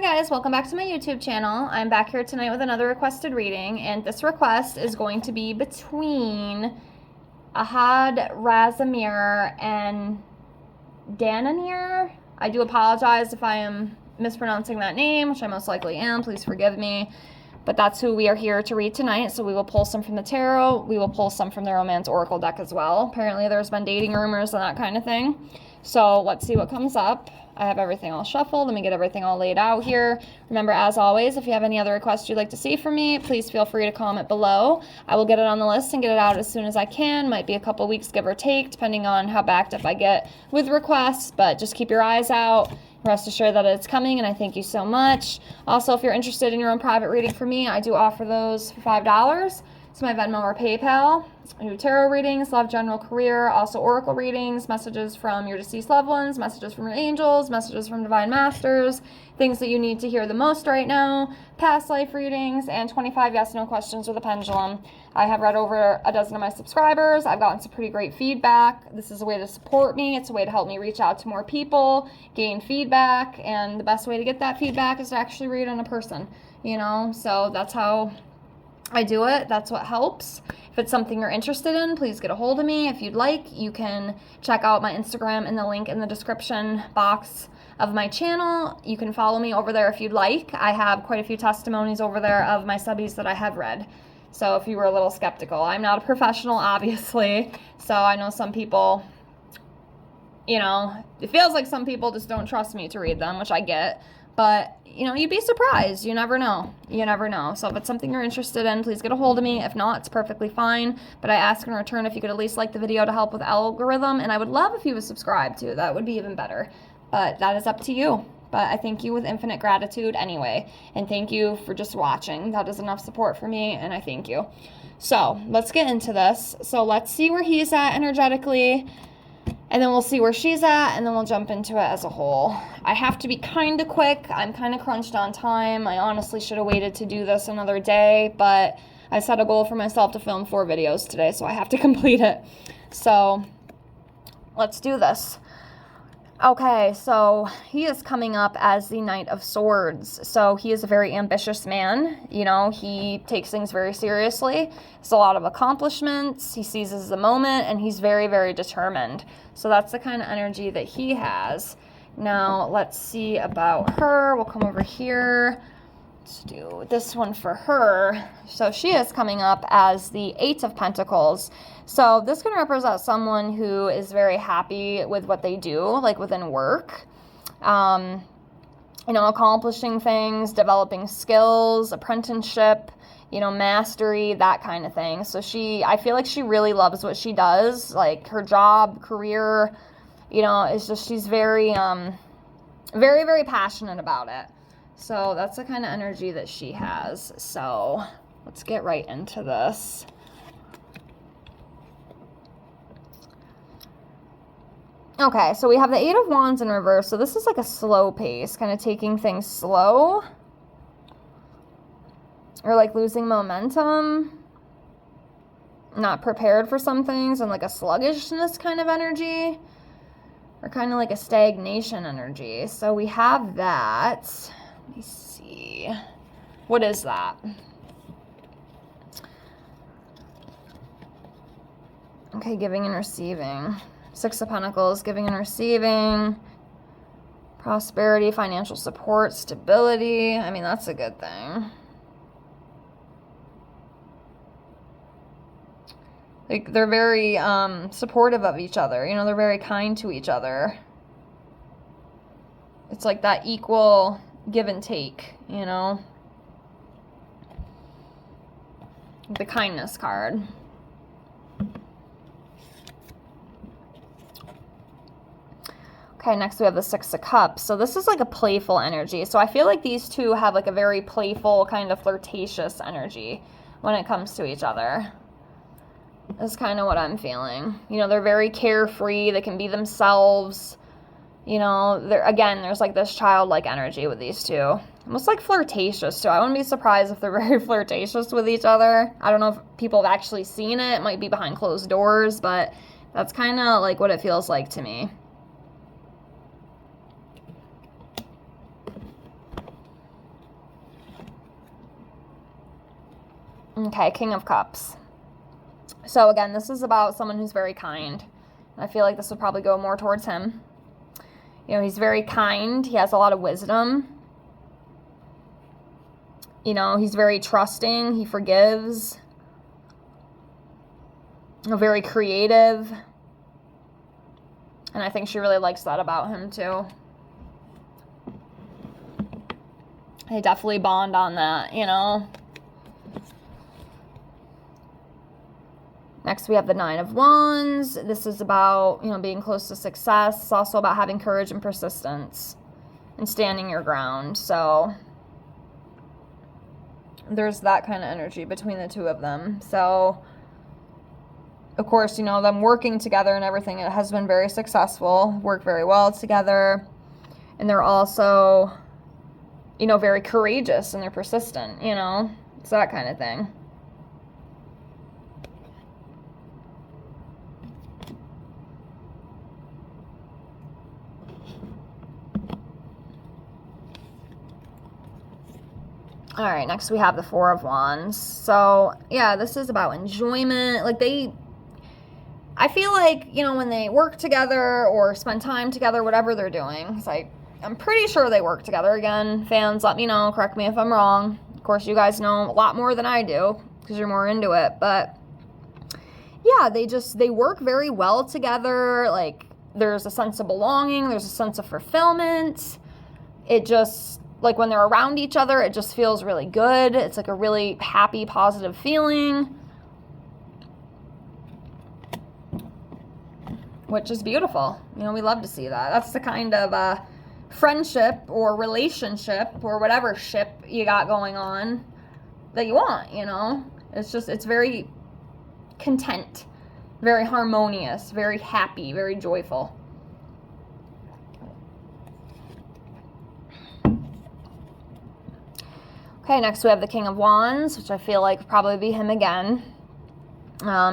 guys, welcome back to my YouTube channel. I'm back here tonight with another requested reading, and this request is going to be between Ahad Razamir and Dananeer. I do apologize if I am mispronouncing that name, which I most likely am. Please forgive me. But that's who we are here to read tonight. So we will pull some from the tarot. We will pull some from the Romance Oracle deck as well. Apparently there's been dating rumors and that kind of thing. So let's see what comes up. I have everything all shuffled. Let me get everything all laid out here. Remember, as always, if you have any other requests you'd like to see from me, please feel free to comment below. I will get it on the list and get it out as soon as I can. Might be a couple weeks, give or take, depending on how backed up I get with requests. But just keep your eyes out. Rest assured that it's coming, and I thank you so much. Also, if you're interested in your own private reading for me, I do offer those for $5. It's my Venmo or PayPal. I do tarot readings, love, general, career, also oracle readings, messages from your deceased loved ones, messages from your angels, messages from divine masters, things that you need to hear the most right now, past life readings, and 25 yes/no questions with a pendulum. I have read over a dozen of my subscribers. I've gotten some pretty great feedback. This is a way to support me. It's a way to help me reach out to more people, gain feedback, and the best way to get that feedback is to actually read on a person, you know? So that's how I do it. That's what helps. If it's something you're interested in, please get a hold of me. If you'd like, you can check out my Instagram and the link in the description box of my channel. You can follow me over there if you'd like. I have quite a few testimonies over there of my subbies that I have read. So if you were a little skeptical, I'm not a professional, obviously. So I know some people, you know, it feels like some people just don't trust me to read them, which I get. But, you know, you'd be surprised. You never know. You never know. So if it's something you're interested in, please get a hold of me. If not, it's perfectly fine. But I ask in return if you could at least like the video to help with algorithm. And I would love if you would subscribe too. That would be even better. But that is up to you. But I thank you with infinite gratitude anyway. And thank you for just watching. That is enough support for me. And I thank you. So let's get into this. So let's see where he's at energetically. And then we'll see where she's at, and then we'll jump into it as a whole. I have to be kind of quick. I'm kind of crunched on time. I honestly should have waited to do this another day, but I set a goal for myself to film 4 videos today, so I have to complete it. So let's do this. Okay, so he is coming up as the Knight of Swords. So he is a very ambitious man. You know, he takes things very seriously. Has a lot of accomplishments. He seizes the moment, and he's very, very determined. So that's the kind of energy that he has. Now, let's see about her. We'll come over here. Let's do this one for her. So she is coming up as the 8 of Pentacles. So this can represent someone who is very happy with what they do, like within work. You know, accomplishing things, developing skills, apprenticeship, you know, mastery, that kind of thing. So I feel like she really loves what she does, like her job, career, you know, it's just, she's very, very, very passionate about it. So that's the kind of energy that she has. So let's get right into this. Okay, so we have the 8 of Wands in reverse. So this is like a slow pace, kind of taking things slow. Or like losing momentum. Not prepared for some things, and like a sluggishness kind of energy. Or kind of like a stagnation energy. So we have that. Let me see. What is that? Okay, giving and receiving. 6 of Pentacles, giving and receiving. Prosperity, financial support, stability. I mean, that's a good thing. Like, they're very supportive of each other. You know, they're very kind to each other. It's like that equal give and take, you know. The kindness card. Okay, next we have the 6 of Cups. So this is like a playful energy. So I feel like these two have like a very playful, kind of flirtatious energy when it comes to each other. That's kind of what I'm feeling. You know, they're very carefree. They can be themselves. You know, there's like this childlike energy with these two. Almost like flirtatious too. I wouldn't be surprised if they're very flirtatious with each other. I don't know if people have actually seen it. It might be behind closed doors, but that's kind of like what it feels like to me. Okay, King of Cups. So again, this is about someone who's very kind. I feel like this would probably go more towards him. You know, he's very kind. He has a lot of wisdom. You know, he's very trusting. He forgives. Very creative. And I think she really likes that about him too. They definitely bond on that, you know. Next, we have the Nine of Wands. This is about, you know, being close to success. It's also about having courage and persistence and standing your ground. So there's that kind of energy between the two of them. So, of course, you know, them working together and everything, it has been very successful, work very well together. And they're also, you know, very courageous and they're persistent, you know. It's that kind of thing. All right, next we have the Four of Wands. So, yeah, this is about enjoyment. Like, I feel like, you know, when they work together or spend time together, whatever they're doing, I'm pretty sure they work together. Again, fans, let me know. Correct me if I'm wrong. Of course, you guys know a lot more than I do because you're more into it. But, yeah, they work very well together. Like, there's a sense of belonging. There's a sense of fulfillment. It just... like, when they're around each other, it just feels really good. It's like a really happy, positive feeling. Which is beautiful. You know, we love to see that. That's the kind of friendship or relationship or whatever ship you got going on that you want, you know? It's very content, very harmonious, very happy, very joyful. Okay, next we have the King of Wands, which I feel like would probably be him again.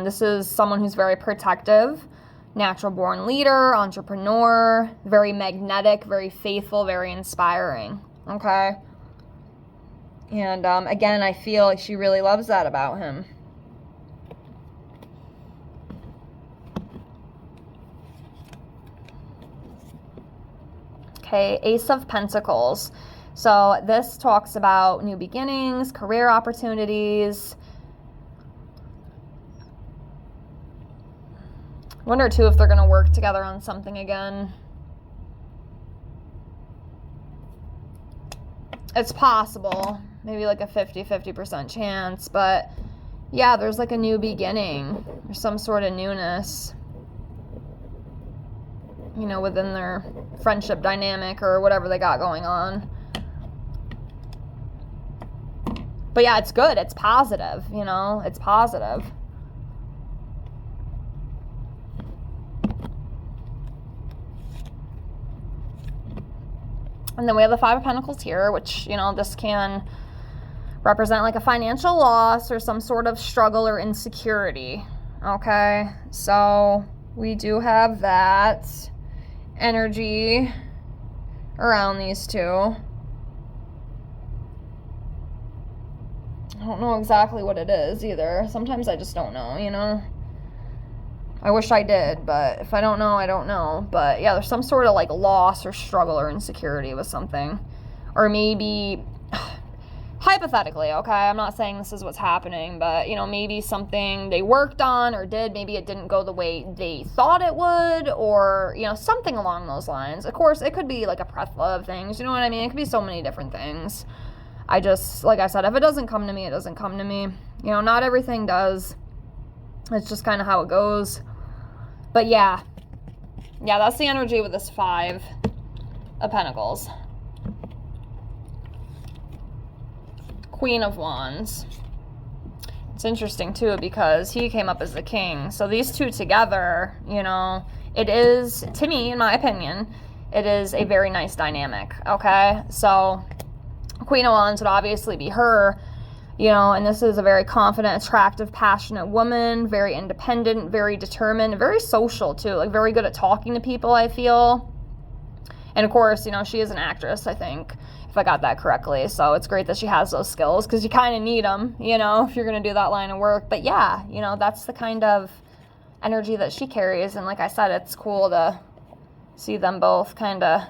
This is someone who's very protective, natural born leader, entrepreneur, very magnetic, very faithful, very inspiring. Okay? And again, I feel like she really loves that about him. Okay, Ace of Pentacles. So this talks about new beginnings, career opportunities. I wonder too if they're going to work together on something again. It's possible. Maybe like a 50% chance. But yeah, there's like a new beginning. There's some sort of newness, you know, within their friendship dynamic or whatever they got going on. But yeah, it's good. It's positive, you know. It's positive. And then we have the Five of Pentacles here, which, you know, this can represent like a financial loss or some sort of struggle or insecurity. Okay, so we do have that energy around these two. I don't know exactly what it is either. Sometimes I just don't know, you know. I wish I did, but if I don't know, I don't know. But yeah, there's some sort of like loss or struggle or insecurity with something. Or maybe, hypothetically, okay, I'm not saying this is what's happening, but, you know, maybe something they worked on or did, maybe it didn't go the way they thought it would, or, you know, something along those lines. Of course, it could be like a plethora of things, you know what I mean? It could be so many different things. I just, like I said, if it doesn't come to me, it doesn't come to me. You know, not everything does. It's just kind of how it goes. But yeah, that's the energy with this Five of Pentacles. Queen of Wands. It's interesting too because he came up as the king. So these two together, you know, it is, to me, in my opinion, it is a very nice dynamic, okay? So Queen of Wands would obviously be her, you know, and this is a very confident, attractive, passionate woman, very independent, very determined, very social too, like very good at talking to people, I feel. And of course, you know, she is an actress, I think. if I got that correctly. So it's great that she has those skills, because you kind of need them, you know, if you're going to do that line of work. But yeah, you know, that's the kind of energy that she carries. And like I said, it's cool to see them both kind of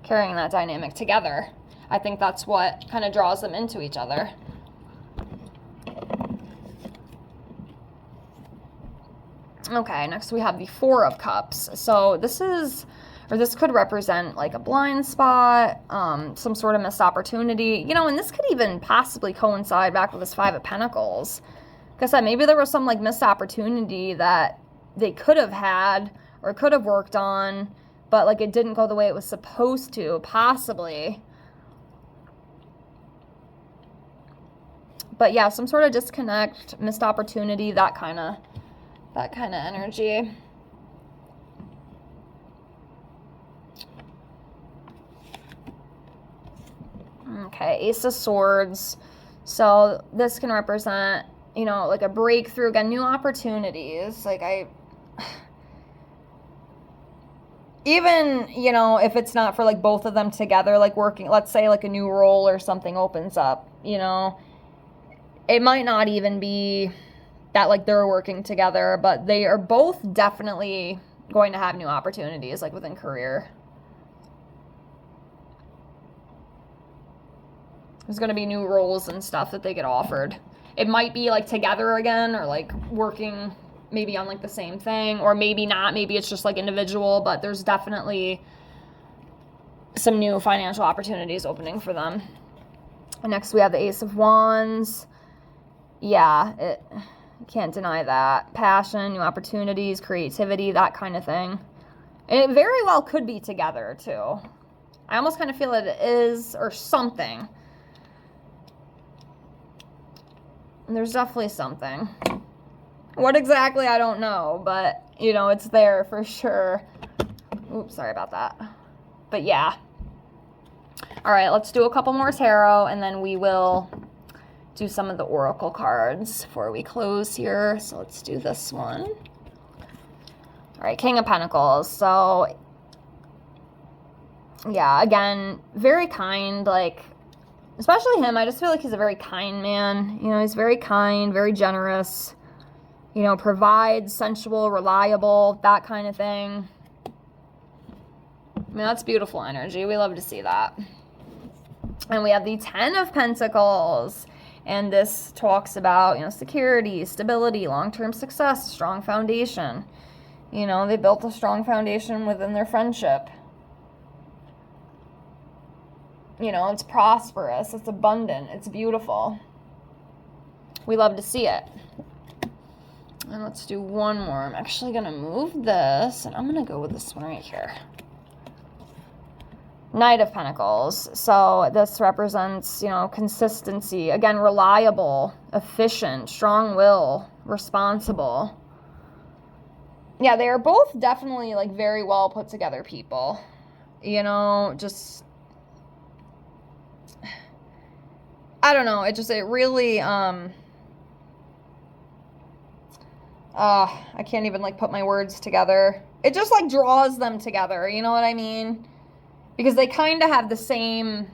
carrying that dynamic together. I think that's what kind of draws them into each other. Okay, next we have the Four of Cups. So this could represent like a blind spot, some sort of missed opportunity, you know, and this could even possibly coincide back with this Five of Pentacles. Like I said, maybe there was some like missed opportunity that they could have had or could have worked on, but like it didn't go the way it was supposed to, possibly. But yeah, some sort of disconnect, missed opportunity, that kind of energy. Okay, Ace of Swords. So this can represent, you know, like a breakthrough, again, new opportunities. Like even, you know, if it's not for like both of them together, like working, let's say like a new role or something opens up, you know, it might not even be that like they're working together, but they are both definitely going to have new opportunities like within career. There's going to be new roles and stuff that they get offered. It might be like together again, or like working maybe on like the same thing, or maybe not. Maybe it's just like individual, but there's definitely some new financial opportunities opening for them. And next we have the Ace of Wands. Yeah, can't deny that. Passion, new opportunities, creativity, that kind of thing. And it very well could be together too. I almost kind of feel that it is, or something. And there's definitely something. What exactly, I don't know, but you know, it's there for sure. Oops, sorry about that. But yeah. All right, let's do a couple more tarot, and then we will do some of the oracle cards before we close here. So let's do this one. All right, King of Pentacles. So yeah, again, very kind, like, especially him. I just feel like he's a very kind man. You know, he's very kind, very generous, you know, provides, sensual, reliable, that kind of thing. I mean, that's beautiful energy. We love to see that. And we have the 10 of Pentacles. And this talks about, you know, security, stability, long-term success, strong foundation. You know, they built a strong foundation within their friendship. You know, it's prosperous, it's abundant, it's beautiful. We love to see it. And let's do one more. I'm actually going to move this, and I'm going to go with this one right here. Knight of Pentacles. So this represents, you know, consistency. Again, reliable, efficient, strong will, responsible. Yeah, they are both definitely like very well put together people. You know, just, I don't know. It really, I can't even like put my words together. It just like draws them together. You know what I mean? Because they kind of have the same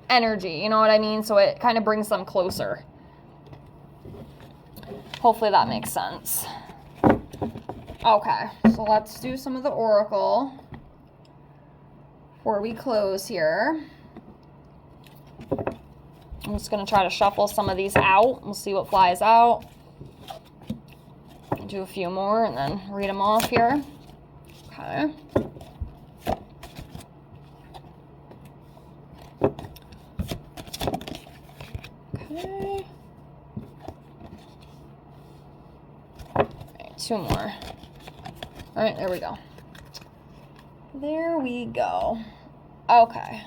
energy, you know what I mean? So it kind of brings them closer. Hopefully that makes sense. Okay, so let's do some of the oracle before we close here. I'm just going to try to shuffle some of these out. We'll see what flies out. Do a few more and then read them off here. Okay. Okay. Right, two more. All right, there we go. There we go. Okay.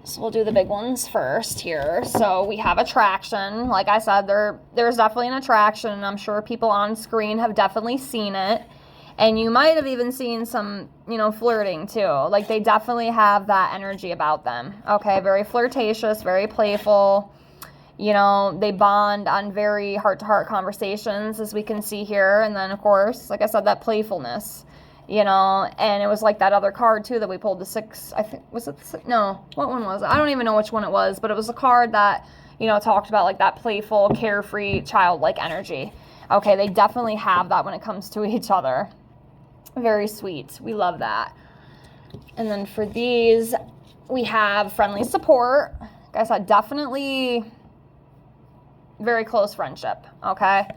So we'll do the big ones first here. So we have attraction. Like I said, there's definitely an attraction, and I'm sure people on screen have definitely seen it. And you might have even seen some, you know, flirting too. Like they definitely have that energy about them. Okay, very flirtatious, very playful. You know, they bond on very heart-to-heart conversations, as we can see here. And then, of course, like I said, that playfulness. you know, and it was like that other card too that we pulled, the 6, I think, was it the 6? No, what one was it? I don't even know which one it was, but it was a card that, you know, talked about like that playful, carefree, childlike energy. Okay, they definitely have that when it comes to each other. Very sweet. We love that. And then for these, we have friendly support. Like I said, definitely very close friendship, okay?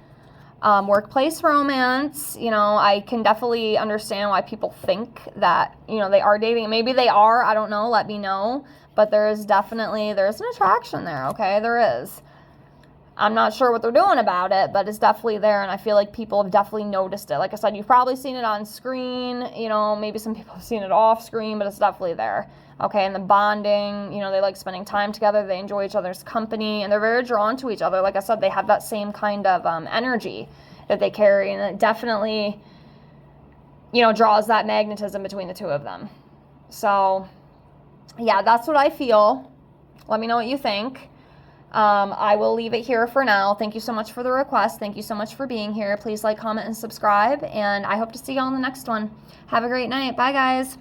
Workplace romance, you know, I can definitely understand why people think that, you know, they are dating. Maybe they are, I don't know, let me know. But there's an attraction there, okay? There is. I'm not sure what they're doing about it, but it's definitely there, and I feel like people have definitely noticed it. Like I said, you've probably seen it on screen, you know, maybe some people have seen it off screen, but it's definitely there. Okay, and the bonding, you know, they like spending time together, they enjoy each other's company, and they're very drawn to each other. Like I said, they have that same kind of energy that they carry, and it definitely, you know, draws that magnetism between the two of them. So, yeah, that's what I feel. Let me know what you think. I will leave it here for now. Thank you so much for the request. Thank you so much for being here. Please like, comment, and subscribe, and I hope to see you all in the next one. Have a great night. Bye, guys.